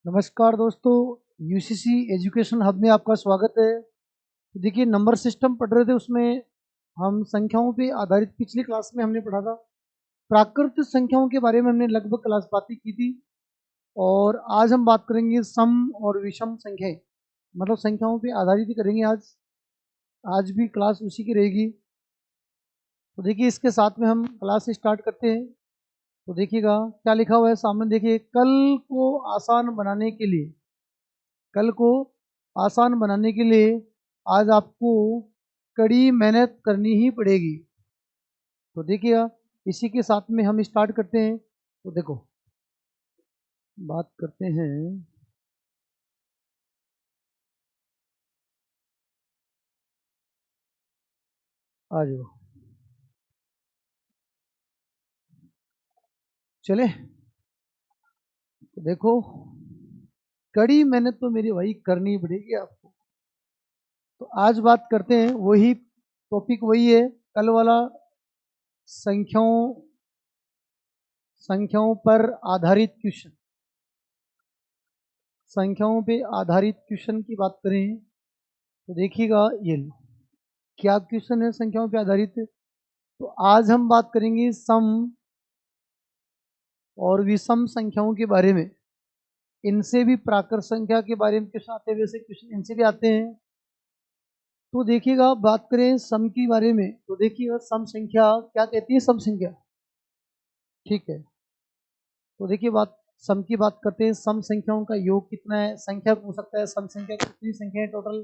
नमस्कार दोस्तों, UCC education hub में आपका स्वागत है। तो देखिए, नंबर सिस्टम पढ़ रहे थे, उसमें हम संख्याओं पे आधारित पिछली क्लास में हमने पढ़ा था। प्राकृत संख्याओं के बारे में हमने लगभग क्लास बातें की थी। और आज हम बात करेंगे सम और विषम संख्याएं, मतलब संख्याओं पे आधारित ही करेंगे। आज भी क्लास उसी की रहेगी। तो देखिए, इसके साथ में हम क्लास स्टार्ट करते हैं। तो देखिएगा क्या लिखा हुआ है सामने। देखिए, कल को आसान बनाने के लिए आज आपको कड़ी मेहनत करनी ही पड़ेगी। तो देखिए, इसी के साथ में हम स्टार्ट करते हैं। तो देखो, बात करते हैं। आ जाओ, चले। तो देखो, कड़ी मेहनत तो मेरी भाई करनी ही पड़ेगी आपको। तो आज बात करते हैं, वही टॉपिक वही है कल वाला, संख्याओं संख्याओं पर आधारित क्वेश्चन। संख्याओं पे आधारित क्वेश्चन की बात करें तो देखिएगा, ये लो, क्या क्वेश्चन है संख्याओं पे आधारित। तो आज हम बात करेंगे सम और विषम संख्याओं के बारे में। इनसे भी प्राकृत संख्या के बारे में क्वेश्चन आते हैं, वैसे क्वेश्चन इनसे भी आते हैं। तो देखिएगा, बात करें सम के बारे में तो देखिएगा, सम संख्या क्या कहती है, सम संख्या। ठीक है, तो देखिए, सम की बात करते हैं। सम संख्याओं का योग कितना है, संख्या पूछ सकता है, सम संख्या कितनी संख्या है टोटल।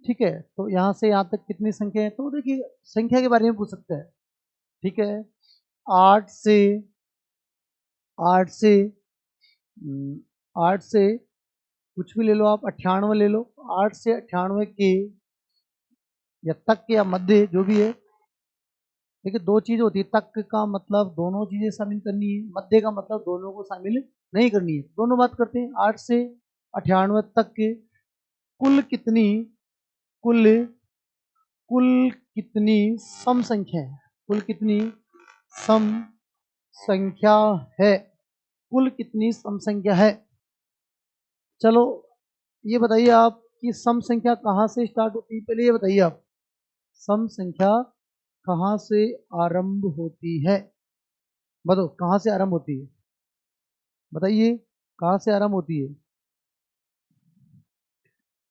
ठीक है, तो यहाँ से यहाँ तक कितनी संख्या है, तो देखिए संख्या के बारे में पूछ सकता है। ठीक है, आठ से आठ से हम्म, आठ से कुछ भी ले लो आप, 98 ले लो। 8 से 98 के या तक के या मध्य जो भी है। देखिए, दो चीज होती है, तक का मतलब दोनों चीजें शामिल करनी है, मध्य का मतलब दोनों को शामिल नहीं करनी है। दोनों बात करते हैं। 8 से 98 तक के कुल कितनी कुल कुल कितनी सम संख्या है, कुल कितनी सम संख्या है, कुल कितनी सम संख्या है। चलो, ये बताइए आप कि सम संख्या कहाँ से स्टार्ट होती है। पहले ये बताइए आप, सम संख्या कहाँ से आरंभ होती है। बताओ, कहाँ से आरंभ होती है, बताइए कहाँ से आरंभ होती है।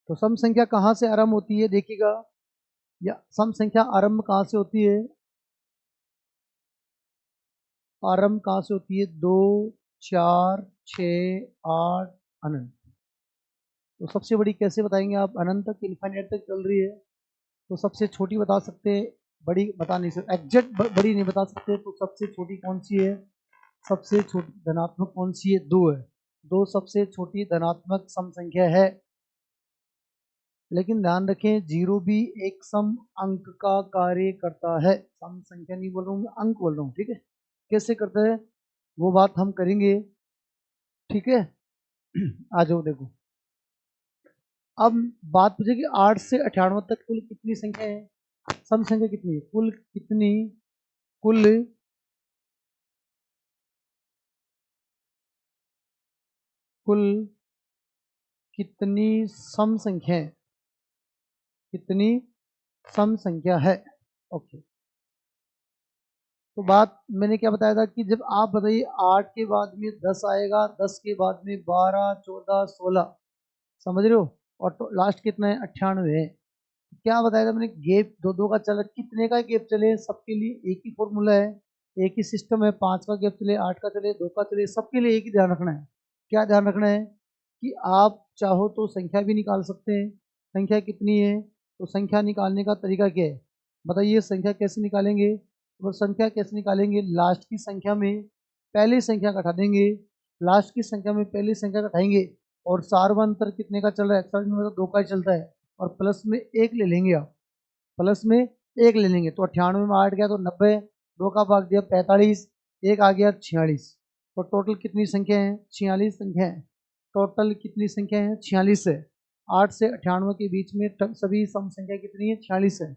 तो सम संख्या कहाँ से आरंभ होती है, देखिएगा, या सम संख्या आरंभ कहाँ से होती है। आरंभ कहाँ से होती है, 2, 4, 6, 8, अनंत। तो सबसे बड़ी कैसे बताएंगे आप, अनंत तक, इन्फाइनाइट तक चल रही है। तो सबसे छोटी बता सकते हैं, बड़ी बता नहीं सकते, एग्जैक्ट बड़ी नहीं बता सकते। तो सबसे छोटी कौन सी है, सबसे छोटी धनात्मक कौन सी है, 2 है। 2 सबसे छोटी धनात्मक सम संख्या है। लेकिन ध्यान रखें, जीरो भी एक सम अंक का कार्य करता है। सम संख्या नहीं बोल रहा हूँ, अंक बोल रहा हूँ। ठीक है, कैसे करता है वो बात हम करेंगे। ठीक है, आ जाओ, देखो, अब बात पूछेगी 8 से 98 तक कुल कितनी संख्या है, सम संख्या कितनी है, कुल कुल कितनी सम संख्या है, कितनी सम संख्या है। ओके, तो बात मैंने क्या बताया था कि जब आप बताइए 8 के बाद में 10 आएगा, 10 के बाद में 12, 14, 16, समझ रहे हो, और तो लास्ट कितना है, 98 है। क्या बताया था मैंने, गैप दो दो का चला, कितने का गैप चले, सबके लिए एक ही फॉर्मूला है, एक ही सिस्टम है। 5 का गैप चले, 8 का चले, 2 का चले, सबके लिए एक ही ध्यान रखना है। क्या ध्यान रखना है कि आप चाहो तो संख्या भी निकाल सकते हैं। संख्या कितनी है, तो संख्या निकालने का तरीका क्या है, बताइए संख्या कैसे निकालेंगे। वो संख्या कैसे निकालेंगे, लास्ट की संख्या में पहली संख्या घटा देंगे, लास्ट की संख्या में पहली संख्या घटाएंगे, और सार्वंतर कितने का चल रहा है, एक्स्ट्रा में तो 2 का ही चलता है, और प्लस में 1 ले लेंगे आप, प्लस में 1 ले लेंगे। तो 98 में 8 गया तो 90, 2 का भाग दिया 45, 1 आ गया 46। तो टोटल कितनी संख्या है, 46 संख्या है। टोटल कितनी संख्या है, 46 है। 8 से 98 के बीच में सभी सम संख्या कितनी है, 46 है।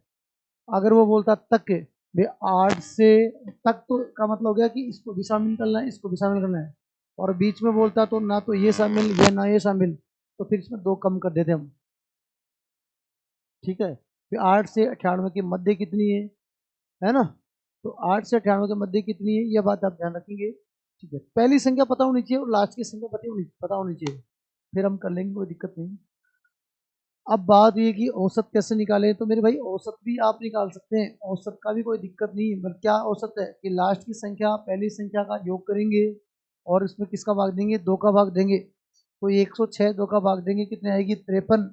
अगर वो बोलता तक भाई 8 से तक, तो का मतलब हो गया कि इसको भी शामिल करना है, इसको भी शामिल करना है। और बीच में बोलता तो ना तो ये शामिल या ना ये शामिल, तो फिर इसमें 2 कम कर देते हम। ठीक है, फिर 8 से 98 के मध्य कितनी है ना? तो 8 से 98 के मध्य कितनी है, यह बात आप ध्यान रखेंगे। ठीक है, पहली संख्या पता होनी चाहिए और लास्ट की संख्या पता होनी चाहिए, फिर हम कर लेंगे, कोई दिक्कत नहीं। अब बात ये कि औसत कैसे निकाले, तो मेरे भाई औसत भी आप निकाल सकते हैं, औसत का भी कोई दिक्कत नहीं है। बट क्या औसत है कि लास्ट की संख्या पहली संख्या का योग करेंगे और इसमें किसका भाग देंगे, 2 का भाग देंगे। तो 106 2 का भाग देंगे, कितने आएगी, 53।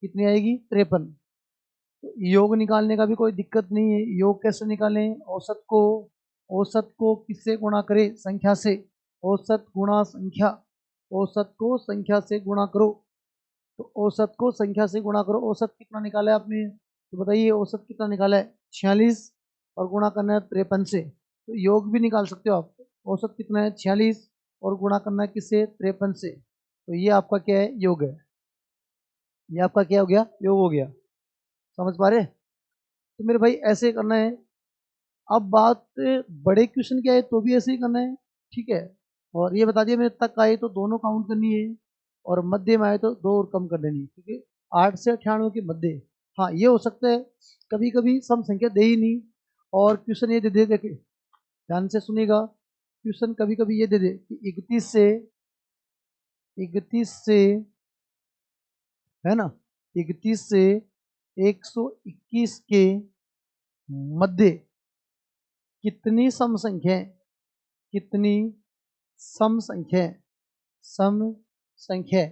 कितनी आएगी, 53। तो योग निकालने का भी कोई दिक्कत नहीं है। योग कैसे निकालें, औसत को किससे गुणा करें, संख्या से। औसत गुणा संख्या, औसत को संख्या से गुणा करो। तो औसत को संख्या से गुणा करो। औसत कितना निकाला है आपने, तो बताइए औसत कितना निकाला है, 46, और गुणा करना है 53 से। तो योग भी निकाल सकते हो आप। औसत कितना है, 46, और गुणा करना है किससे, 53 से। तो ये आपका क्या है, योग है। ये आपका क्या हो गया, योग हो गया। समझ पा रहे? तो मेरे भाई ऐसे करना है। अब बात बड़े क्वेश्चन क्या है, तो भी ऐसे ही करना है। ठीक है, और ये बता दिया मेरे तक आए तो दोनों काउंट करनी है, और मध्य में आए तो 2 और कम कर देनी है, क्योंकि 8 से 98 के मध्य। हाँ, ये हो सकता है कभी कभी सम संख्या दे ही नहीं, और क्वेश्चन ये दे दे, देखे ध्यान से सुनिएगा। क्वेश्चन कभी कभी ये दे दे कि 31 से है ना, 31 से 121 के मध्य कितनी सम संख्या, कितनी सम संख्या, सम संख्या।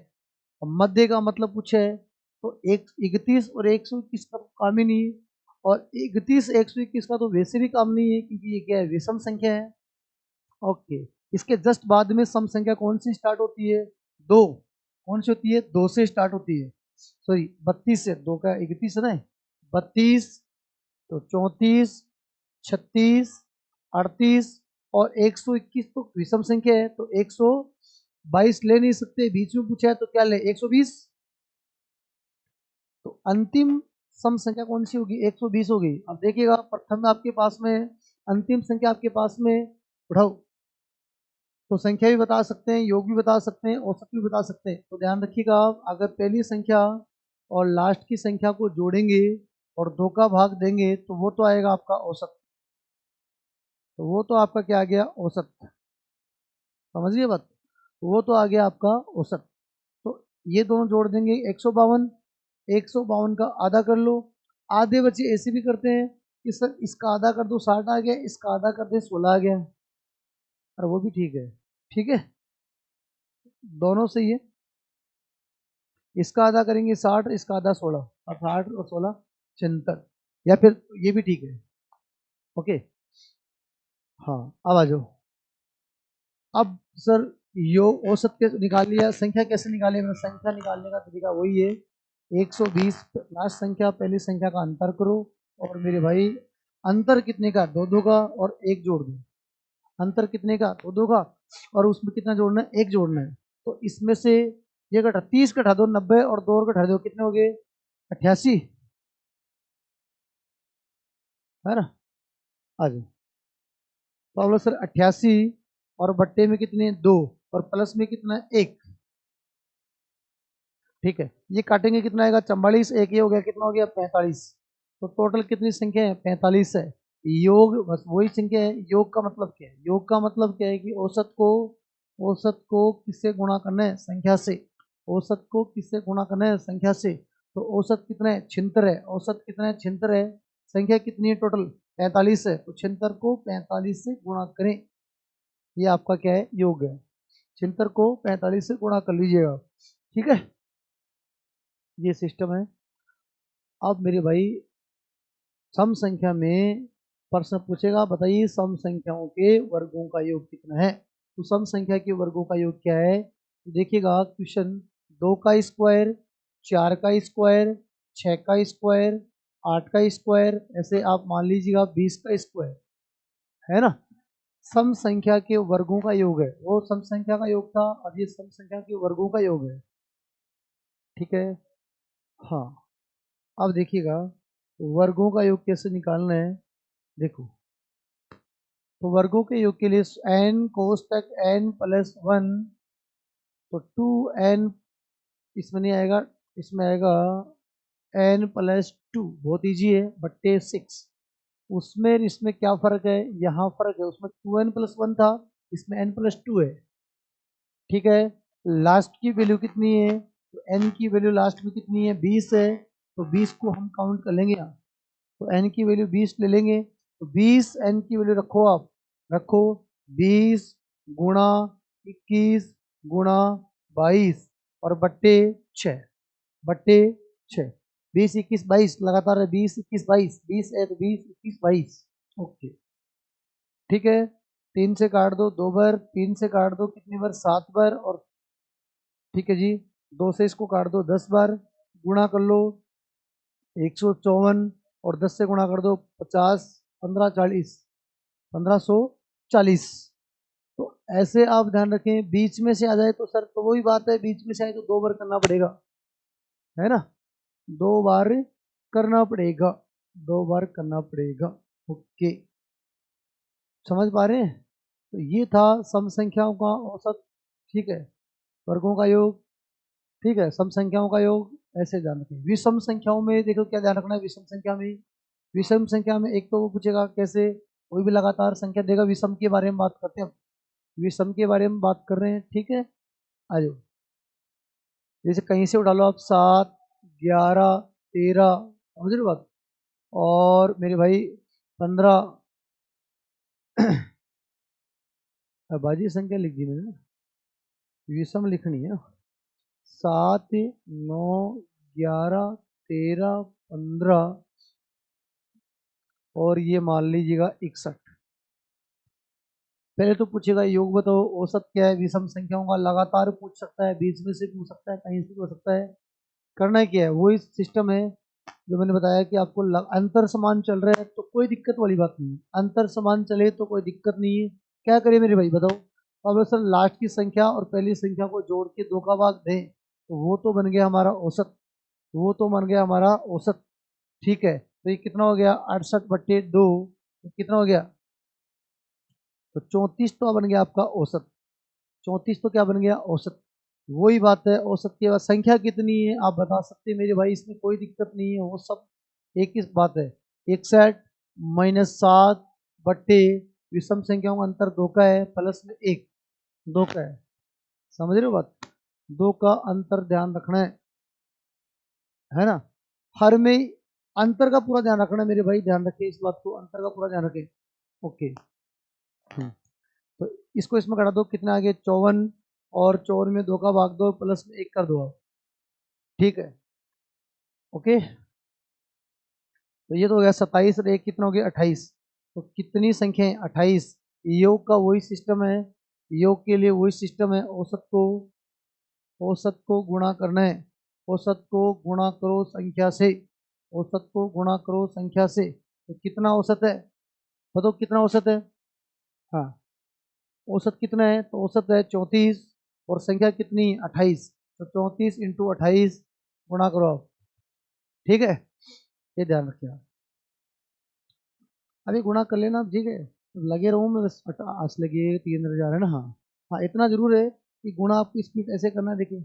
मध्य का मतलब पूछे है, तो 31 और 121 का काम ही नहीं है, और 31 121 का तो वैसे भी काम नहीं है, क्योंकि ये क्या है, विषम संख्या है। ओके, इसके जस्ट बाद में सम संख्या कौन सी स्टार्ट होती है, 2। कौन सी होती है, 2 से स्टार्ट होती है, सॉरी 32 से, 2 का 31 है ना, 32, तो 34, 36, 38 और 121 तो विषम संख्या है, तो 122 ले नहीं सकते, बीच में पूछा है तो क्या ले, 120। तो अंतिम सम संख्या कौन सी होगी, 120 होगी। अब देखिएगा, प्रथम आपके पास में, अंतिम संख्या आपके पास में, उठाओ, तो संख्या भी बता सकते हैं, योग भी बता सकते हैं, औसत भी बता सकते हैं। तो ध्यान रखिएगा आप, अगर पहली संख्या और लास्ट की संख्या को जोड़ेंगे और 2 का भाग देंगे, तो वो तो आएगा आपका औसत। तो वो तो आपका क्या आ गया, औसत। समझिए बात, वो तो आ गया आपका औसत। तो ये दोनों जोड़ देंगे, 152, 152 का आधा कर लो। आधे बच्चे ऐसे भी करते हैं कि सर इसका आधा कर दो 60 आ गया, इसका आधा कर दे 16 आ गया, और वो भी ठीक है। ठीक है, दोनों सही है। इसका आधा करेंगे 60, इसका आधा 16, अब 60 और 16 76, या फिर ये भी ठीक है। ओके, हाँ, अब आ जाओ। अब सर योग औसत कैसे निकाल लिया, संख्या कैसे निकाले, मैं संख्या निकालने का तरीका वही है, 120 लास्ट संख्या पहली संख्या का अंतर करो, और मेरे भाई अंतर कितने का, 2 का, और 1 जोड़ दो। अंतर कितने का, 2 का, और उसमें कितना जोड़ना है, 1 जोड़ना है। तो इसमें से ये घटा, 30 घटा दो 90, और 2 और घटा दो, कितने हो गए, 88, है ना। आ जाओ, तो बोलो सर 88, और बट्टे में कितने, 2, और प्लस में कितना, 1। ठीक है, ये काटेंगे कितना आएगा, 44, एक ये हो गया, कितना हो गया, 45। तो टोटल कितनी संख्या है, 45 है। योग बस वही संख्या है। योग का मतलब क्या है, योग का मतलब क्या है कि औसत को किससे गुणा करना है, संख्या से। औसत को किससे गुणा करना है, संख्या से। तो औसत कितना है, 76 है। औसत कितना है, 76 है। संख्या कितनी है टोटल, 45 है। तो 76 को 45 से गुणा करें, ये आपका क्या है, योग है। 76 को 45 से गुणा कर लीजिएगा। ठीक है, ये सिस्टम है। अब मेरे भाई सम संख्या में प्रश्न पूछेगा, बताइए सम संख्याओं के वर्गों का योग कितना है। तो सम संख्या के वर्गों का योग क्या है, देखिएगा क्वेश्चन, 2 का स्क्वायर, 4 का स्क्वायर, 6 का स्क्वायर, 8 का स्क्वायर, ऐसे आप मान लीजिएगा 20 का स्क्वायर, है ना। सम संख्या के वर्गों का योग है, वो सम संख्या का योग था, अब ये सम संख्या के वर्गों का योग है। ठीक है, हाँ। अब देखिएगा वर्गों का योग कैसे निकालना है। देखो, तो वर्गों के योग के लिए n कोष्टक n प्लस 1, तो 2n इसमें नहीं आएगा, इसमें आएगा n प्लस 2, बहुत ईजी है, बट्टे 6। उसमें इसमें क्या फर्क है, यहाँ फर्क है, उसमें 2n प्लस 1 था, इसमें n प्लस 2 है। ठीक है, लास्ट की वैल्यू कितनी है, तो n की वैल्यू लास्ट में कितनी है, 20 है, तो 20 को हम काउंट कर लेंगे यहाँ, तो n की वैल्यू 20 ले लेंगे, तो 20 n की वैल्यू रखो, आप रखो 20 गुणा 21 गुणा 22 और बट्टे 6, बट्टे 6, 20 21 22 लगातार है, 20 21 22, 20 है तो 20 21 22। ओके, ठीक है, 3 से काट दो 2 बार, 3 से काट दो कितनी बार, 7 बार, और ठीक है जी, 2 से इसको काट दो 10 बार, गुणा कर लो 154, और 10 से गुणा कर दो 50, 15 40, 1540। तो ऐसे आप ध्यान रखें, बीच में से आ जाए तो सर, तो वही बात है, बीच में से आए तो 2 बार करना पड़ेगा, है ना, 2 बार करना पड़ेगा, 2 बार करना पड़ेगा। ओके, समझ पा रहे हैं, तो ये था सम संख्याओं का औसत। ठीक है, वर्गों का योग, ठीक है, सम संख्याओं का योग ऐसे ध्यान रखें। विषम संख्याओं में देखो क्या ध्यान रखना है, विषम संख्या में, विषम संख्या में एक तो वो पूछेगा कैसे, कोई भी लगातार संख्या देगा, विषम के बारे में बात करते हैं, विषम के बारे में बात कर रहे हैं। ठीक है, आ जाओ, जैसे कहीं से उठा लो आप, 7 11 13, समझ रहे बात, और मेरे भाई 15 बाजी संख्या लिख दी मैंने, विषम लिखनी है, 7 9 11 13 15, और ये मान लीजिएगा 61। पहले तो पूछेगा योग बताओ, औसत क्या है, विषम संख्याओं का लगातार पूछ सकता है, बीच में से पूछ सकता है, कहीं से भी हो सकता है। करना क्या है, वही सिस्टम है जो मैंने बताया कि आपको अंतर समान चल रहे हैं तो कोई दिक्कत वाली बात नहीं है, अंतर समान चले तो कोई दिक्कत नहीं है। क्या करें मेरे भाई बताओ, अब सर लास्ट की संख्या और पहली संख्या को जोड़ के 2 का भाग दें, तो वो तो बन गया हमारा औसत, वो तो बन गया हमारा औसत। ठीक है, तो ये कितना हो गया, 68/2, तो कितना हो गया, तो 34 तो बन गया आपका औसत, 34 तो क्या बन गया, औसत। वही बात है, औसत के बाद संख्या कितनी है आप बता सकते हैं मेरे भाई, इसमें कोई दिक्कत नहीं है, वो सब एक ही बात है। 61 - 7 बट्टे विषम संख्याओं का अंतर 2 का है, प्लस में 1 2 का है, समझ रहे हो बात, 2 का अंतर ध्यान रखना है ना, हर में अंतर का पूरा ध्यान रखना है मेरे भाई, ध्यान रखिए इस बात को, अंतर का पूरा ध्यान रखें। ओके, तो इसको इसमें कटा दो, कितना आ गया 54, और 54 में 2 का भाग दो, प्लस में 1 कर दो आप। ठीक है, ओके, तो ये तो हो गया 27 और 1 कितना हो गया 28। तो कितनी संख्या है 28, योग का वही सिस्टम है, योग के लिए वही सिस्टम है, औसत को गुणा करना है, औसत को गुणा करो संख्या से, औसत को गुणा करो संख्या से, तो कितना औसत है, बताओ कितना औसत है, हाँ औसत कितना है, तो औसत है 34, और संख्या कितनी 28, तो 34 × 28 गुणा करो आप। ठीक है, ये ध्यान रखिए आप, अभी गुणा कर लेना, ठीक है, लगे रहूँ मैं बस, आज लगे 3000 है ना, हाँ हाँ, इतना जरूर है कि गुणा आपकी स्पीड ऐसे करना है, देखिए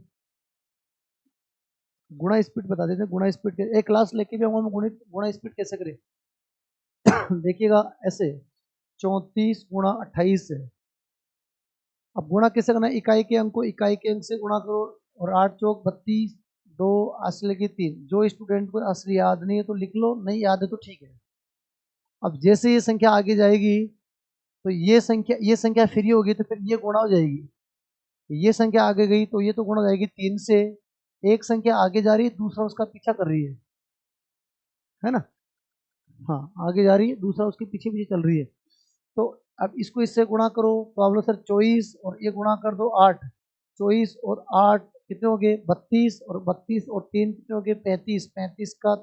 गुणा स्पीड बता देते हैं, गुणा स्पीड एक क्लास लेके भी हम गुणा स्पीड कैसे करें देखिएगा ऐसे, 34 × 28 है, अब गुणा कैसे करना है, इकाई के अंक को इकाई के अंक से गुणा करो, और 8 चौक 32, 2 असली की 3, जो स्टूडेंट को असली याद नहीं है तो लिख लो, नहीं याद है तो ठीक है। अब जैसे ये संख्या आगे जाएगी तो ये संख्या फ्री होगी तो फिर ये गुणा हो जाएगी, ये संख्या आगे गई तो ये तो गुणा हो जाएगी 3 से, एक संख्या आगे जा रही है, दूसरा उसका पीछा कर रही है ना, हाँ आगे जा रही है, दूसरा उसके पीछे पीछे चल रही है। तो अब इसको इससे गुणा करो, तो आप लोग सर 24 और ये गुणा कर दो 8, 24 और 8 कितने हो गए 32, और 32 और 3 कितने हो गए 35, 35 का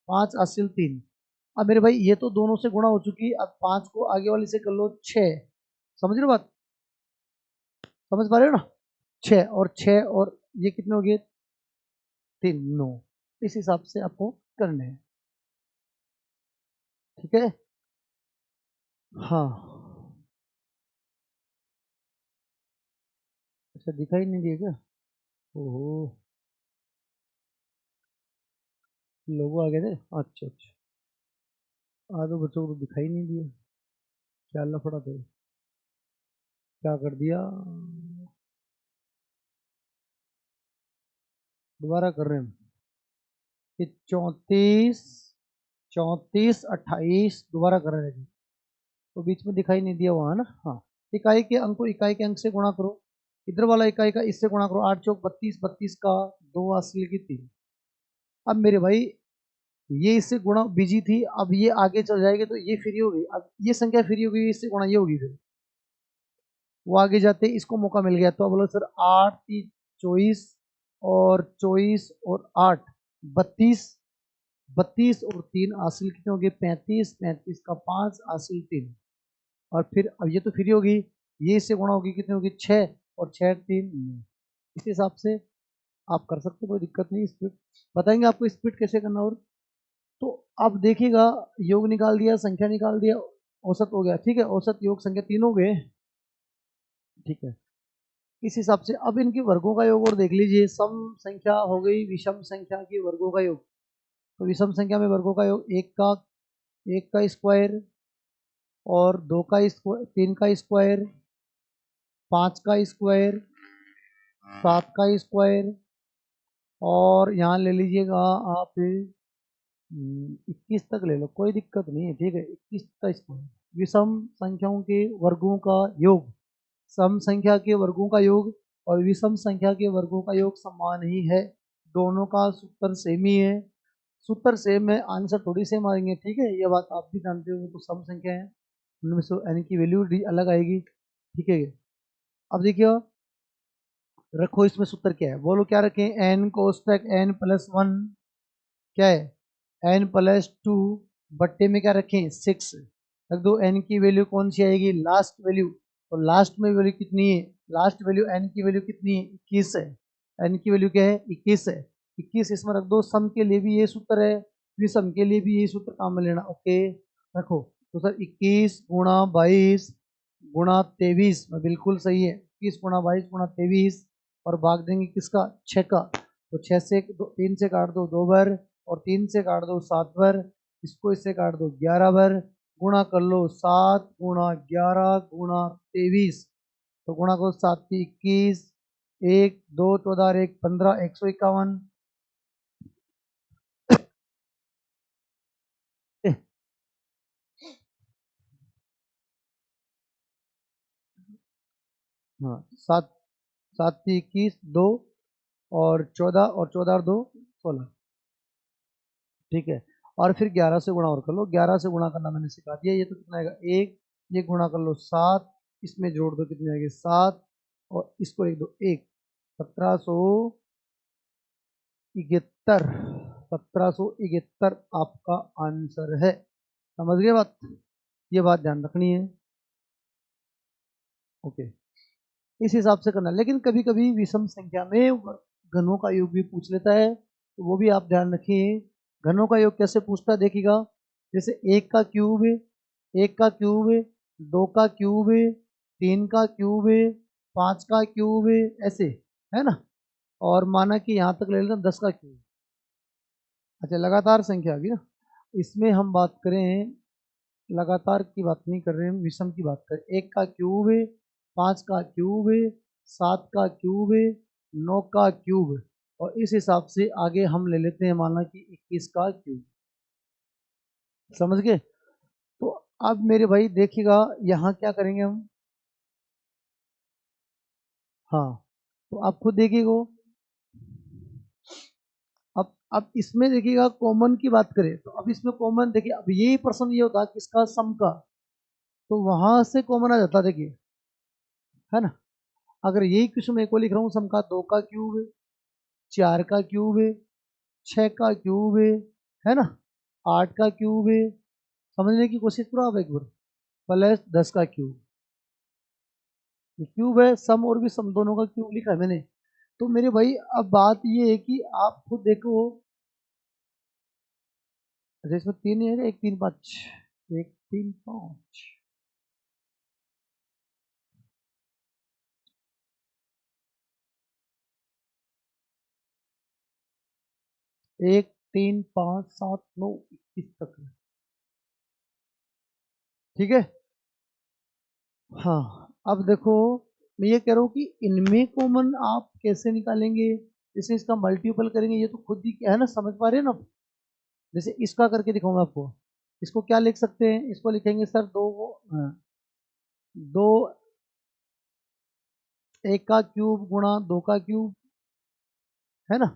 5 हासिल 3। अब मेरे भाई ये तो दोनों से गुणा हो चुकी, अब 5 को आगे वाले से कर लो 6, समझ रहे हो बात, समझ पा रहे हो ना, 6 और 6 और ये कितने हो गए 3 9, इस हिसाब से आपको करने हैं। ठीक है, हाँ अच्छा दिखाई नहीं दिया क्या? ओहो, लोगो आ गए थे। अच्छा अच्छा, आधे बच्चों को तो दिखाई नहीं दिया। क्या लफड़ा था, क्या कर दिया? दोबारा कर रहे हैं हम कि 34, 34, 28 दोबारा कर रहे हैं। तो बीच में दिखाई नहीं दिया वहाँ ना। हाँ, इकाई के अंक को इकाई के अंक से गुणा करो, इधर वाला इकाई का इससे गुणा करो। 8 चौक 32, 32 का 2 असली की 3। अब मेरे भाई ये इससे गुणा बीजी थी, अब ये आगे चल जाएगी तो ये फ्री होगी। अब ये संख्या फ्री होगी, इससे गुणा ये होगी, फिर वो आगे जाते इसको मौका मिल गया। तो अब बोलो सर 8 3 24 और 24 और 8 32, 32 और 3 हासिल कितने हो गए? 35, 35 का 5 हासिल 3। और फिर अब ये तो फ्री होगी, ये इससे गुणा होगी, कितनी होगी? 6 और 6 3 9। इस हिसाब से आप कर सकते हो, कोई दिक्कत नहीं। स्प्लिट बताएंगे आपको, स्प्लिट कैसे करना। और तो अब देखिएगा, योग निकाल दिया, संख्या निकाल दिया, औसत हो गया। ठीक है, औसत योग संख्या 3 हो गए। ठीक है, इस हिसाब से अब इनके वर्गों का योग और देख लीजिए। सम संख्या हो गई विषम संख्या के वर्गों का योग। तो विषम संख्या में वर्गों का योग एक का स्क्वायर और 2 का स्क्वायर, 3 का स्क्वायर, 5 का स्क्वायर, 7 का स्क्वायर, और यहाँ ले लीजिएगा आप 21 तक ले लो, कोई दिक्कत नहीं है। ठीक है, 21 का स्क्वायर। विषम संख्याओं के वर्गों का योग, सम संख्या के वर्गों का योग और विषम संख्या के वर्गों का योग समान ही है। दोनों का सूत्र सेम ही है। सूत्र सेम है, आंसर थोड़ी सेम आएंगे। ठीक है, ये बात आप भी जानते हो। तो सम संख्या है, उनमें से n की वैल्यू अलग आएगी। ठीक है, अब देखिए, रखो इसमें सूत्र क्या है, बोलो क्या रखें? n कोष्टक n प्लस 1 क्या है? n प्लस 2 बट्टे में क्या रखें? 6 रख दो। n की वैल्यू कौन सी आएगी? Last value. तो लास्ट में वैल्यू कितनी है? लास्ट वैल्यू n की वैल्यू कितनी है? 21 है। n की वैल्यू क्या है? 21 है। 21 इसमें रख दो। सम के लिए भी ये सूत्र है, विषम के लिए भी ये सूत्र काम में लेना। ओके, रखो। तो सर 21 गुणा 22 गुणा 23 में बिल्कुल सही है। 21 गुणा 22 गुणा 23 और भाग देंगे किसका? 6 का। तो 6 से 3 से काट दो 2 बार, और 3 से काट दो 7 बार, इसको इससे काट दो 11 बार। गुणा कर लो 7 गुणा 11 गुणा 23। तो गुणा करो 7 की 21, 1 2 14 1 15, 151। हाँ, 7 7 की 21, 2 और 14, और 14 और 2 16। ठीक है, और फिर 11 से गुणा और कर लो। 11 से गुणा करना मैंने सिखा दिया। ये तो कितना आएगा? 1। ये गुणा कर लो 7, इसमें जोड़ दो, कितने आएंगे? 7, और इसको लिख दो 1। 1771, 1771 आपका आंसर है। समझ गए बात? ये बात ध्यान रखनी है। ओके, इस हिसाब से करना। लेकिन कभी कभी विषम संख्या में घनों का योग भी पूछ लेता है, तो वो भी आप ध्यान रखिए। घनों का योग कैसे पूछता है देखिएगा। जैसे 1 का क्यूब है, 1 का क्यूब है, 2 का क्यूब है, 3 का क्यूब है, 5 का क्यूब है, ऐसे है ना। और माना कि यहाँ तक ले लेना 10 का क्यूब। अच्छा, लगातार संख्या आ गई ना। इसमें हम बात करें, लगातार की बात नहीं कर रहे हैं, विषम की बात करें। 1 का क्यूब है, 5 का क्यूब है, 7 का क्यूब है, 9 का क्यूब है, और इस हिसाब से आगे हम ले लेते हैं, माना कि 21 का क्यूब। समझ गए? तो अब मेरे भाई देखिएगा, यहाँ क्या करेंगे हम। हाँ, तो आप खुद देखिएगा। अब इसमें देखिएगा, कॉमन की बात करें तो अब इसमें कॉमन देखिए, अब यही प्रश्न ये होता किसका? सम का। तो वहां से कॉमन आ जाता, देखिए, है ना। अगर यही क्वेश्चन मैं को लिख रहा हूँ, सम का 2 का क्यूब है, 4 का क्यूब है, 6 का क्यूब है ना, 8 का क्यूब है। समझने की कोशिश करो आप एक बार। प्लस 10 का क्यूब, ये क्यूब है। सम और भी सम दोनों का क्यूब लिखा है मैंने। तो मेरे भाई अब बात ये है कि आप खुद देखो। अच्छा, इसमें 3 है, 1 3 5, 1 3 5। 1 3 5 7 9 21 तक है। ठीक है। हाँ, अब देखो मैं ये कह रहा हूँ कि इनमें कॉमन आप कैसे निकालेंगे, जैसे इसका मल्टीपल करेंगे, ये तो खुद ही क्या है ना, समझ पा रहे हैं ना। जैसे इसका करके दिखाऊंगा आपको। इसको क्या लिख सकते हैं, इसको लिखेंगे सर दो, एक का क्यूब गुणा दो का क्यूब, है ना,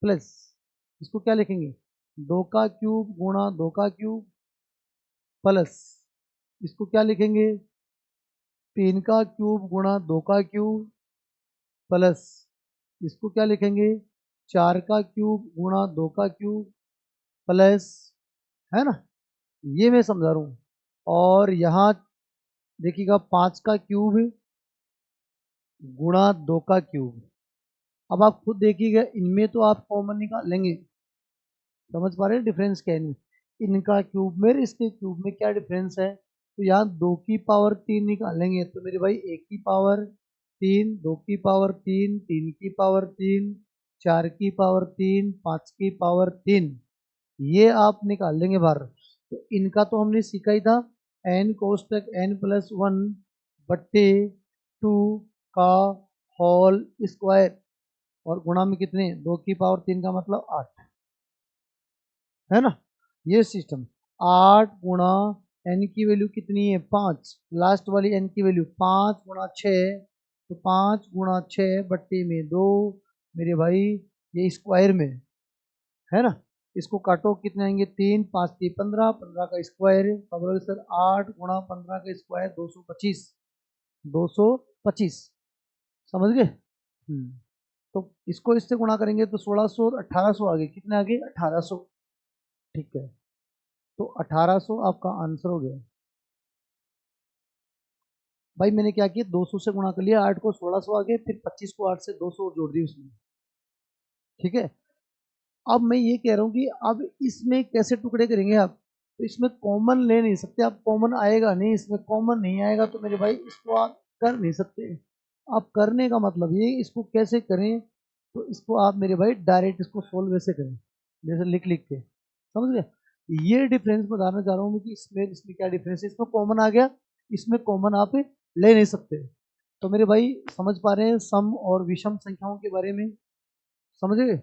प्लस इसको क्या लिखेंगे, दो का क्यूब गुणा दो का क्यूब, प्लस इसको क्या लिखेंगे, तीन का क्यूब गुणा दो का क्यूब, प्लस इसको क्या लिखेंगे, चार का क्यूब गुणा दो का क्यूब, प्लस, है ना, ये मैं समझा रहा हूँ। और यहाँ देखिएगा पाँच का क्यूब गुणा दो का क्यूब। अब आप खुद देखिएगा, इनमें तो आप कॉमन निकाल लेंगे, समझ पा रहे हैं डिफरेंस क्या है इनमें? इनका क्यूब में इसके क्यूब में क्या डिफरेंस है, तो यहाँ दो की पावर तीन निकालेंगे तो मेरे भाई एक की पावर तीन, दो की पावर तीन, तीन की पावर तीन, चार की पावर तीन, पाँच की पावर तीन, ये आप निकाल लेंगे बाहर। तो इनका तो हमने सीखा ही था, एन कोष्टक एन प्लस वन बट्टे टू का होल स्क्वायर, और गुणा में कितने, दो की पावर तीन का मतलब आठ, है ना, ये सिस्टम। आठ गुणा एन की वैल्यू कितनी है, पाँच, लास्ट वाली एन की वैल्यू पाँच गुणा छः, तो पाँच गुणा छः बट्टे में दो, मेरे भाई ये स्क्वायर में, है ना। इसको काटो, कितने आएंगे, तीन, पाँच तीन पंद्रह, पंद्रह का स्क्वायर है बोलोगे सर, आठ गुणा पंद्रह का स्क्वायर 225, 225, समझ गए। तो इसको इससे गुणा करेंगे तो 1600 और 1800 आ गए, कितने आ गए, 1800। ठीक है, तो 1800 आपका आंसर हो गया। भाई मैंने क्या किया, 200 से गुणा कर लिया, 8 को 1600 आ गए, फिर 25 को 8 से 200 और जोड़ दी उसमें। ठीक है, अब मैं ये कह रहा हूँ कि अब इसमें कैसे टुकड़े करेंगे आप, तो इसमें कॉमन ले नहीं सकते आप, कॉमन आएगा नहीं, इसमें कॉमन नहीं आएगा, तो मेरे भाई इसको आप कर नहीं सकते। आप करने का मतलब ये, इसको कैसे करें, तो इसको आप मेरे भाई डायरेक्ट इसको सोल्व वैसे करें, जैसे लिख लिख के, समझ गए। ये डिफरेंस बताना चाह रहा हूँ मैं कि इसमें इसमें क्या डिफरेंस है, इसमें कॉमन आ गया, इसमें कॉमन आप ले नहीं सकते। तो मेरे भाई समझ पा रहे हैं सम और विषम संख्याओं के बारे में, समझ गए।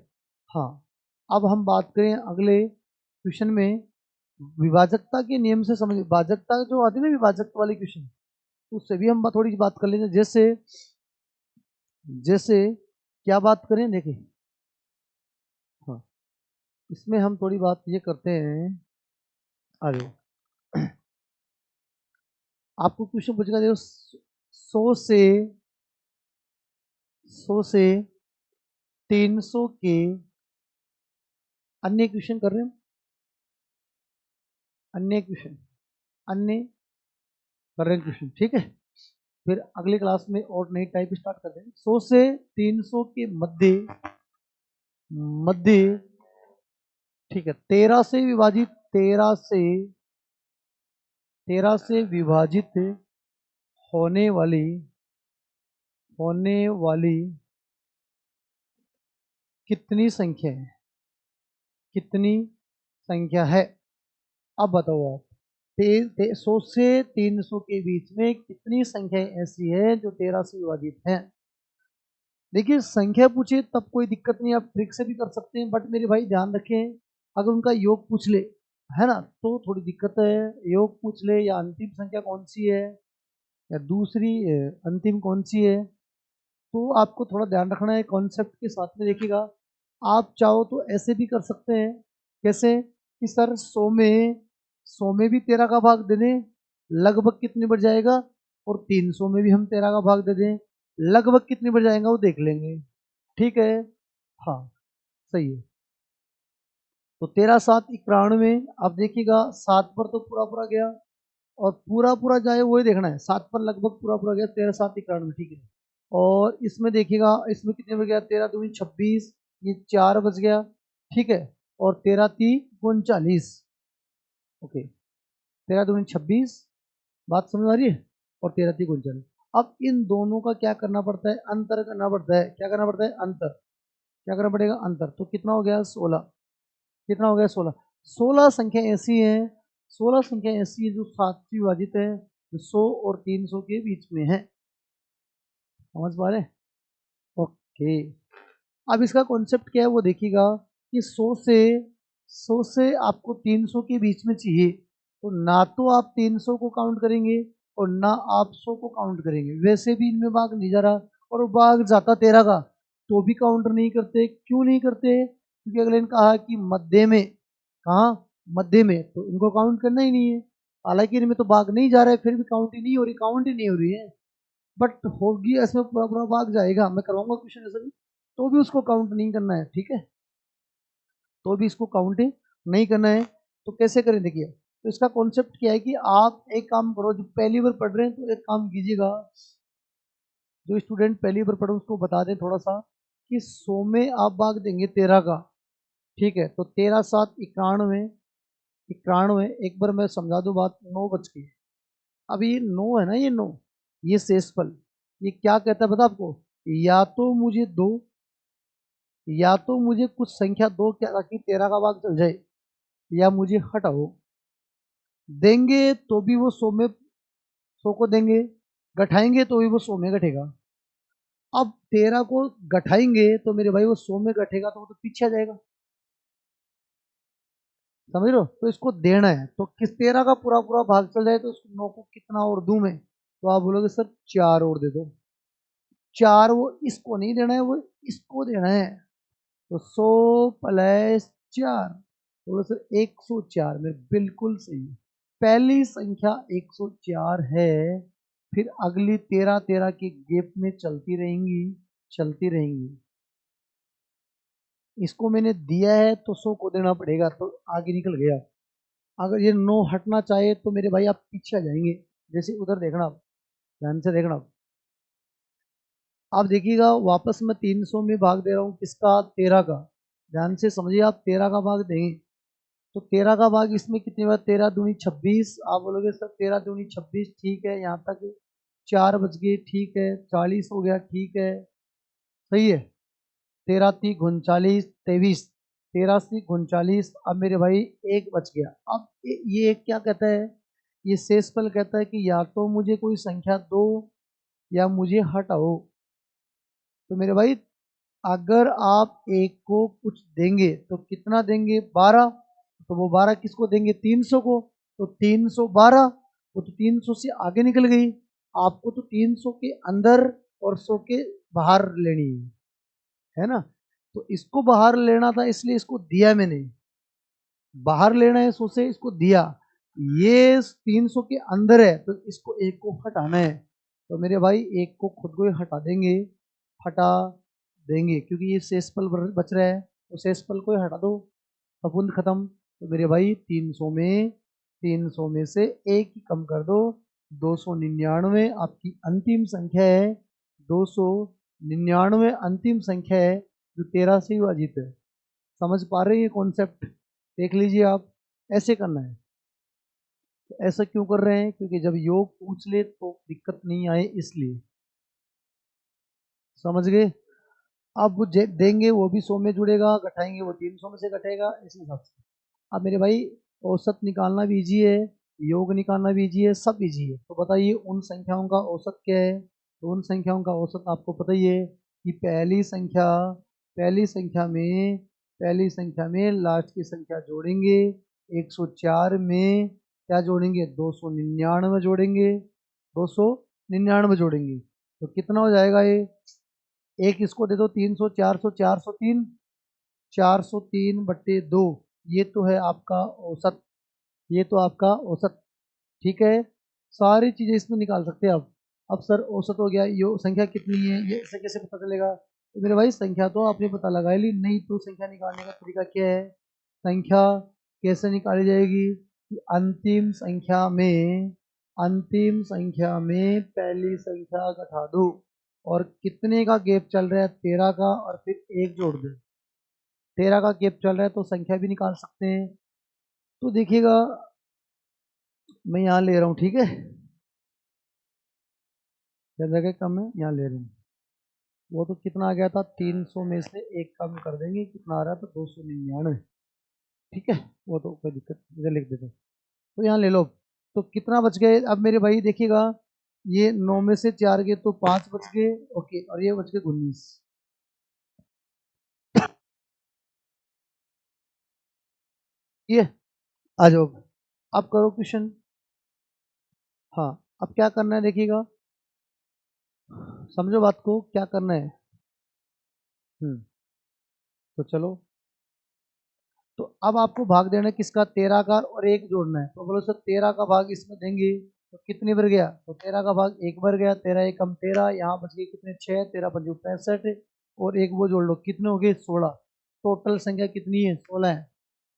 हाँ, अब हम बात करें अगले क्वेश्चन में, विभाजकता के नियम से समझ, विभाजकता जो आती है ना, विभाजक वाली क्वेश्चन, उससे भी हम थोड़ी सी बात कर लेंगे। जैसे जैसे क्या बात करें, देखिए, हाँ, इसमें हम थोड़ी बात ये करते हैं। अरे आपको क्वेश्चन पूछेगा, देखो, सौ से 300 के, अन्य क्वेश्चन कर रहे हैं, अन्य क्वेश्चन, अन्य कर रहे हैं क्वेश्चन, ठीक है। फिर अगली क्लास में और नई टाइप स्टार्ट कर देंगे। 100 से 300 के मध्य, मध्य, ठीक है, 13 से विभाजित, 13 से विभाजित होने वाली, होने वाली कितनी संख्या है, कितनी संख्या है, अब बताओ आप। 100 से 300 के बीच में कितनी संख्या ऐसी है जो 13 से विभाजित है। देखिए संख्या पूछे तब कोई दिक्कत नहीं, आप ट्रिक से भी कर सकते हैं, बट मेरे भाई ध्यान रखें, अगर उनका योग पूछ ले, है ना, तो थोड़ी दिक्कत है। योग पूछ ले या अंतिम संख्या कौन सी है, या दूसरी अंतिम कौन सी है, तो आपको थोड़ा ध्यान रखना है कॉन्सेप्ट के साथ में। देखिएगा, आप चाहो तो ऐसे भी कर सकते हैं, कैसे कि सर 100 में भी 13 का भाग दे दें, लगभग कितनी बढ़ जाएगा, और 300 में भी हम 13 का भाग दे दें, लगभग कितनी बढ़ जाएगा वो देख लेंगे, ठीक है। हाँ, सही है। तो 13 7 91, अब देखिएगा 7 पर तो पूरा पूरा गया, और पूरा पूरा जाए वही देखना है, 7 पर लगभग पूरा पूरा गया, 13 7 91, ठीक है। और इसमें देखिएगा, इसमें कितने बज गया, 13 दूनी 26, ये 4 बज गया, ठीक है। और 13 3 39, ओके, 13 दूनी 26, बात समझ आ रही है, और 13 3 39। अब इन दोनों का क्या करना पड़ता है, अंतर करना पड़ता है, क्या करना पड़ता है, अंतर, क्या करना पड़ेगा, अंतर, तो कितना हो गया, 16। कितना हो गया 16। 16 संख्या ऐसी है, 16 संख्या ऐसी है जो 7 से विभाजित है, जो 100 और 300 के बीच में है। समझ पा रहे? ओके। अब इसका कॉन्सेप्ट क्या है वो देखिएगा कि 100 से आपको 300 के बीच में चाहिए, तो ना तो आप 300 को काउंट करेंगे और ना आप 100 को काउंट करेंगे। वैसे भी इनमें भाग नहीं जा रहा और भाग जाता 13 का तो भी काउंट नहीं करते। क्यों नहीं करते? क्योंकि अगले ने कहा कि मध्य में, कहा मध्य में, तो इनको काउंट करना ही नहीं है। हालांकि इनमें तो भाग नहीं जा रहा है, फिर भी काउंट ही नहीं हो रही, काउंट ही नहीं हो रही है। बट होगी इसमें पूरा पूरा भाग जाएगा, मैं करवाऊंगा क्वेश्चन ऐसा भी, तो भी उसको काउंट नहीं करना है, ठीक है? तो भी इसको काउंट नहीं करना है। तो कैसे करें देखिए, तो इसका कॉन्सेप्ट क्या है कि आप एक काम करो, जो पहली बार पढ़ रहे हैं तो एक काम कीजिएगा, जो स्टूडेंट पहली बार पढ़े उसको बता दें थोड़ा सा कि 100 में आप भाग देंगे 13 का, ठीक है? तो 13 7 91, 91। एक बार मैं समझा दूं बात, 9 बच गई। अब ये 9 है ना, ये 9, ये शेषफल, ये क्या कहता है पता आपको? या तो मुझे दो, या तो मुझे कुछ संख्या दो क्या ताकि 13 का भाग चल जाए, या मुझे हटाओ। देंगे तो भी वो 100 में 100 को देंगे, घटाएंगे तो भी वो 100 में घटेगा। अब 13 को घटाएंगे तो मेरे भाई वो 100 में घटेगा, तो वो तो पीछे आ जाएगा। समझ रहे हो? तो इसको देना है, तो किस 13 का पूरा पूरा भाग चल जाए तो उसको 9 को कितना और दूं मैं? तो आप बोलोगे सर 4 और दे दो। 4 वो इसको नहीं देना है, वो इसको देना है। तो 100 प्लस 4, बोलो सर 104 में बिल्कुल सही। पहली संख्या 104 है, फिर अगली 13 13 के गैप में चलती रहेंगी, चलती रहेंगी। इसको मैंने दिया है तो 100 को देना पड़ेगा, तो आगे निकल गया। अगर ये 9 हटना चाहे तो मेरे भाई आप पीछे आ जाएंगे। जैसे उधर देखना, आप ध्यान से देखना। आप देखिएगा वापस मैं 300 में भाग दे रहा हूँ, किसका? 13 का। ध्यान से समझिए, आप 13 का भाग देंगे तो 13 का भाग इसमें कितनी बार? 13 दूनी 26। आप बोलोगे सर 13 दूनी 26, ठीक है, यहाँ तक 4 बच गए, ठीक है, 40 हो गया, ठीक है, सही है। 13 3 39 23, 13 से 39। अब मेरे भाई एक बच गया। अब ये एक क्या कहता है? ये शेषफल कहता है कि या तो मुझे कोई संख्या दो या मुझे हटाओ। तो मेरे भाई अगर आप एक को कुछ देंगे तो कितना देंगे? 12। तो वो 12 किसको देंगे? 300 को। तो 312, वो तो 300 से आगे निकल गई। आपको तो 300 के अंदर और 100 के बाहर लेनी है ना? तो इसको बाहर लेना था, इसलिए इसको दिया मैंने। बाहर लेना है 100 से, इसको दिया। ये 300 के अंदर है तो इसको एक को हटाना है। तो मेरे भाई एक को खुद को ही हटा देंगे, हटा देंगे, क्योंकि ये शेषफल बच रहा है, तो शेषफल को ही हटा दो, फफूंद खत्म। तो मेरे भाई 300 में से एक ही कम कर दो, 299 आपकी अंतिम संख्या है। 299 अंतिम संख्या है जो 13 से विभाजित है। समझ पा रहे हैं ये कॉन्सेप्ट? देख लीजिए आप, ऐसे करना है। तो ऐसा क्यों कर रहे हैं? क्योंकि जब योग पूछ ले तो दिक्कत नहीं आए, इसलिए। समझ गए? अब वो देंगे वो भी 100 में जुड़ेगा, घटाएंगे वो 300 में से घटेगा, इसी हिसाब से। अब मेरे भाई औसत निकालना भी इजी है, योग निकालना भी इजी है, सब इजी है। तो बताइए उन संख्याओं का औसत क्या है? तो उन संख्याओं का औसत आपको पता ही है कि पहली संख्या में लास्ट की संख्या जोड़ेंगे, 104 में क्या जोड़ेंगे? 299 जोड़ेंगे, 299 जोड़ेंगे। तो कितना हो जाएगा ये? एक इसको दे दो 300, 400, 403, 403 बट्टे 2, ये तो है आपका औसत, ये तो आपका औसत, ठीक है। सारी चीजें इसमें निकाल सकते हैं आप। अब सर औसत हो गया, ये संख्या कितनी है ये इसे कैसे पता चलेगा? तो मेरे भाई संख्या तो आपने पता लगा ली, नहीं तो संख्या निकालने का तरीका क्या है? संख्या कैसे निकाली जाएगी कि अंतिम संख्या में पहली संख्या घटा दो, और कितने का गैप चल रहा है? 13 का, और फिर एक जोड़ दो। 13 का गैप चल रहा है तो संख्या भी निकाल सकते हैं। तो देखिएगा मैं यहाँ ले रहा हूँ, ठीक है, जगह कम है, यहाँ ले रहा हूँ। वो तो कितना आ गया था? 300 में से एक कम कर देंगे, कितना आ रहा था? 299। ठीक है, वो तो कोई दिक्कत नहीं, इधर लिख देते हैं। तो यहाँ ले लो। तो कितना बच गए अब मेरे भाई, देखिएगा ये 9 में से 4 गए तो 5 बच गए। ओके, और ये बच गए 19। ये आ जाओ, अब करो क्वेश्चन। हाँ, अब क्या करना है देखिएगा, समझो बात को, क्या करना है। तो चलो, तो अब आपको भाग देना है किसका, 13 का, और एक जोड़ना है। तो बोलो सर 13 का भाग इसमें देंगे तो कितनी बार गया, तो 13 का भाग एक बार गया, 13 एकम 13, यहाँ बच गए कितने 6, 13 पंजू 65, और एक वो जोड़ लो, कितने हो गए 16। टोटल संख्या कितनी है, 16 है।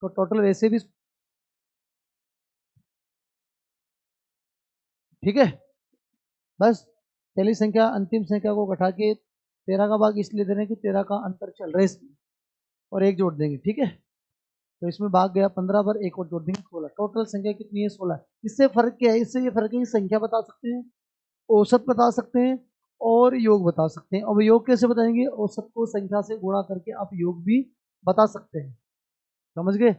तो टोटल वैसे भी ठीक है। बस पहली संख्या अंतिम संख्या को घटा के 13 का भाग इसलिए दे रहे हैं कि 13 का अंतर चल रहा है इसमें, और एक जोड़ देंगे, ठीक है। तो इसमें भाग गया 15 पर, एक और जोड़ देंगे 16। टोटल संख्या कितनी है, 16। इससे फर्क क्या है, इससे ये फर्क है कि संख्या बता सकते हैं, औसत बता सकते हैं, और योग बता सकते हैं। अब योग कैसे बताएंगे, औसत को संख्या से गुणा करके आप योग भी बता सकते हैं। समझ गए,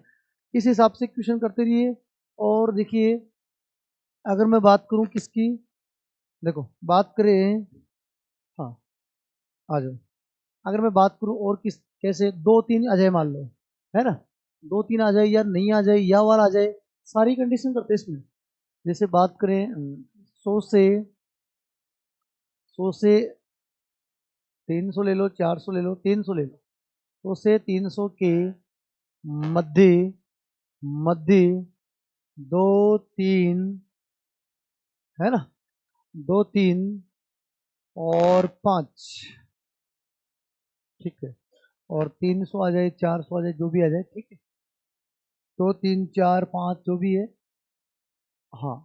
इस हिसाब से क्वेश्चन करते रहिए। और देखिए, अगर मैं बात करूं किसकी, देखो बात करें, हाँ आ जाओ। अगर मैं बात करूं और किस, कैसे 2 3 आ जाए मान लो, है ना, 2 3 आ जाए या नहीं आ जाए या वार आ जाए, सारी कंडीशन करते हैं इसमें। जैसे बात करें 100 से 300 ले लो, 400 ले लो, 300 ले लो। 100 से 300 के मध्य, मध्य 2 3, है ना, 2 3 और 5, ठीक है। और 300 आ जाए, 400 आ जाए, जो भी आ जाए, ठीक है। 2 3 4 5 जो भी है, हाँ,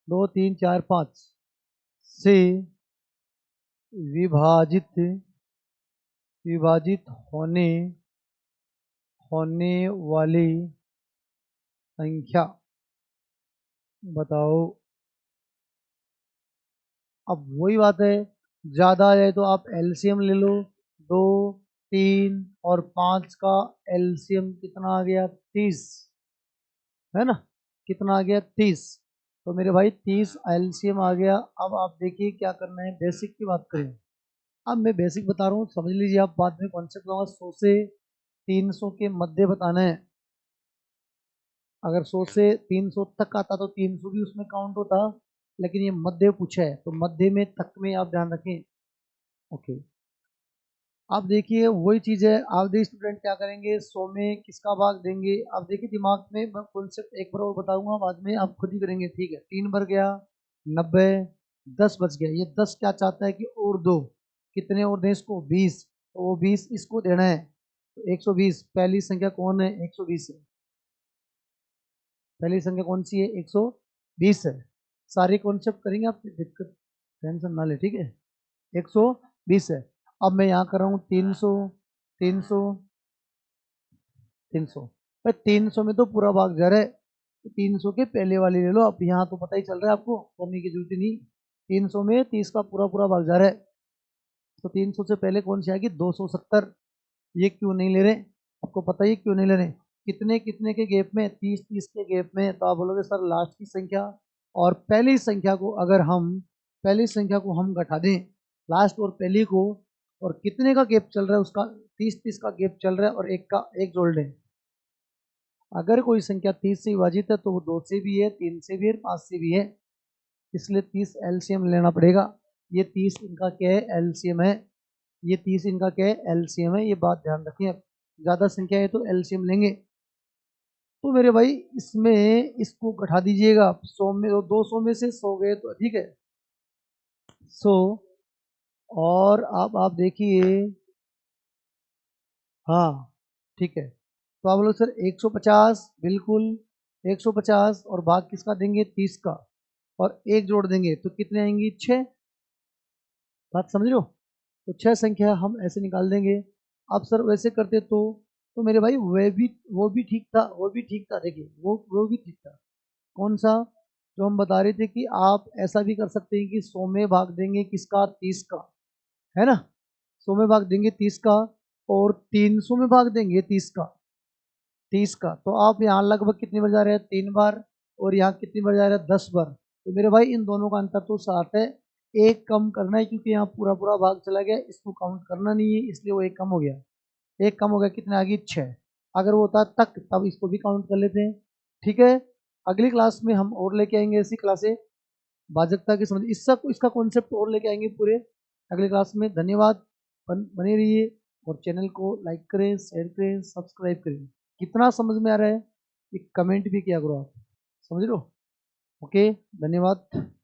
2 3 4 5 से विभाजित, विभाजित होने, होने वाली संख्या बताओ। अब वही बात है, ज्यादा आ जाए तो आप एलसीएम ले लो। 2 3 और 5 का एलसीएम कितना आ गया, 30, है ना, कितना आ गया 30। तो मेरे भाई 30 एलसीएम आ गया। अब आप देखिए क्या करना है, बेसिक की बात करें। अब मैं बेसिक बता रहा हूँ, समझ लीजिए, आप बाद में कॉन्सेप्ट बताऊंगा। 100 से 300 के मध्य बताना है। अगर 100 से 300 तक आता तो 300 भी उसमें काउंट होता, लेकिन ये मध्य पूछा है तो मध्य में तक में आप ध्यान रखें। ओके, आप देखिए वही चीज है। आप देखिए स्टूडेंट क्या करेंगे, 100 में किसका भाग देंगे। आप देखिए दिमाग में कॉन्सेप्ट एक बार और बताऊंगा, बाद में आप खुद ही करेंगे, ठीक है। 3 बार गया 90, 10 बच गया। ये 10 क्या चाहता है कि और दो, कितने और दें इसको, 20। तो वो 20 इसको देना है, तो 120। पहली संख्या कौन है, 120 है। पहली संख्या कौन सी है, 120 है। सारे कॉन्सेप्ट करेंगे, आप दिक्कत टेंशन ना ले, ठीक है। 120 है। अब मैं यहाँ कर रहा हूँ 300, 300, 300। भाई 300 में तो पूरा भाग जा रहा है, तो 300 के पहले वाली ले लो। अब यहाँ तो पता ही चल रहा है आपको, करने की जरूरत ही नहीं। 300 में 30 का पूरा पूरा भाग जा रहा है, तो 300 से पहले कौन सी आएगी, 270। ये क्यों नहीं ले रहे, आपको पता ही क्यों नहीं ले रहे। कितने कितने के गैप में, 30 30 के गैप में। तो आप बोलोगे सर लास्ट की संख्या और पहली संख्या को अगर हम, पहली संख्या को हम घटा दें लास्ट और पहली को, और कितने का गैप चल रहा है उसका, 30 30 का गैप चल रहा है, और एक का एक जोड़ लें। अगर कोई संख्या 30 से विभाजित है तो वो 2 से भी है, 3 से भी है, 5 से भी है, इसलिए 30 एलसीएम लेना पड़ेगा। ये 30 इनका क्या है, एलसीएम है। ये 30 इनका क्या है, एलसीएम है। ये बात ध्यान रखें, ज्यादा संख्या है तो एलसीएम लेंगे। तो मेरे भाई इसमें इसको घटा दीजिएगा, 100 में, 200 में से 100 गए तो ठीक है, 100। और अब आप देखिए, हाँ ठीक है। तो आप बोलो सर 150, बिल्कुल 150, और भाग किसका देंगे, 30 का, और एक जोड़ देंगे तो कितने आएंगी, 6। बात समझ लो, तो 6 संख्या हम ऐसे निकाल देंगे। अब सर वैसे करते तो मेरे भाई वो भी ठीक था, वो भी ठीक था। देखिए वो भी ठीक था। कौन सा, जो हम बता रहे थे कि आप ऐसा भी कर सकते हैं कि 100 में भाग देंगे किसका, 30 का, है ना। 100 में भाग देंगे 30 का, और 300 में भाग देंगे 30 का। 30 का, तो आप यहाँ लगभग कितनी बार जा रहे हैं, 3 बार, और यहाँ कितनी बार जा रहे हैं, 10 बार। तो मेरे भाई इन दोनों का अंतर तो 7 है, एक कम करना है क्योंकि यहाँ पूरा पूरा भाग चला गया, इसको काउंट करना नहीं है, इसलिए वो एक कम हो गया। एक कम हो गया, कितने आ गई, 6। अगर वो होता तक तब इसको भी काउंट कर लेते हैं। ठीक है, अगली क्लास में हम और लेके आएंगे ऐसी क्लासें, भाजकता की समझ, इसका कॉन्सेप्ट और लेके आएंगे पूरे अगली क्लास में। धन्यवाद, बने रहिए, और चैनल को लाइक करें, शेयर करें, सब्सक्राइब करें। कितना समझ में आ रहा है ये कमेंट भी किया करो आप, समझ लो। ओके, धन्यवाद।